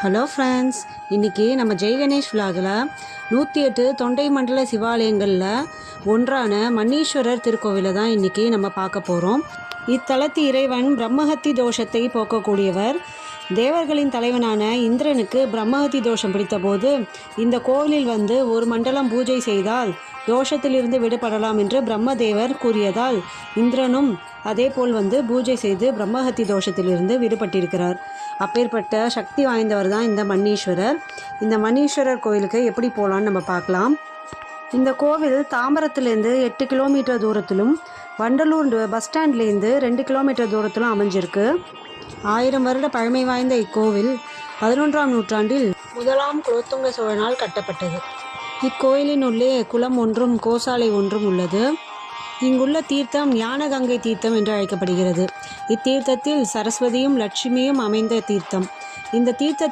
Hello friends, இன்றைக்கி நம்ம ஜெய் கணேஷ் விலாகில் 108 தொண்டை மண்டல சிவாலயங்களில் ஒன்றான மன்னீஸ்வரர் திருக்கோவிலை தான் இன்றைக்கி நம்ம பார்க்க போகிறோம். இத்தலத்து இறைவன் பிரம்மஹத்தி தோஷத்தை போக்கக்கூடியவர். தேவர்களின் தலைவனான இந்திரனுக்கு பிரம்மஹத்தி தோஷம் பிடித்தபோது இந்த கோவிலில் வந்து ஒரு மண்டலம் பூஜை செய்தால் தோஷத்திலிருந்து விடுபடலாம் என்று பிரம்மதேவர் கூறியதால் இந்திரனும் அதே போல் வந்து பூஜை செய்து பிரம்மஹத்தி தோஷத்திலிருந்து விடுபட்டிருக்கிறார். அப்பேற்பட்ட சக்தி வாய்ந்தவர் தான் இந்த மன்னீஸ்வரர். இந்த மன்னீஸ்வரர் கோவிலுக்கு எப்படி போகலான்னு நம்ம பார்க்கலாம். இந்த கோவில் தாம்பரத்துலேருந்து 8 கிலோமீட்டர் தூரத்திலும் வண்டலூர் பஸ் ஸ்டாண்ட்லேருந்து 2 கிலோமீட்டர் தூரத்திலும் அமைஞ்சிருக்கு. 1000 வருட பழமை வாய்ந்த இக்கோவில் 11ஆம் நூற்றாண்டில் முதலாம் குலோத்துங்க சோழனால் கட்டப்பட்டது. இக்கோயிலின் உள்ளே குளம் ஒன்றும் கோசாலை ஒன்றும் உள்ளது. இங்குள்ள தீர்த்தம் ஞானகங்கை தீர்த்தம் என்று அழைக்கப்படுகிறது. இத்தீர்த்தத்தில் சரஸ்வதியும் லட்சுமியும் அமைந்த தீர்த்தம். இந்த தீர்த்தத்தில்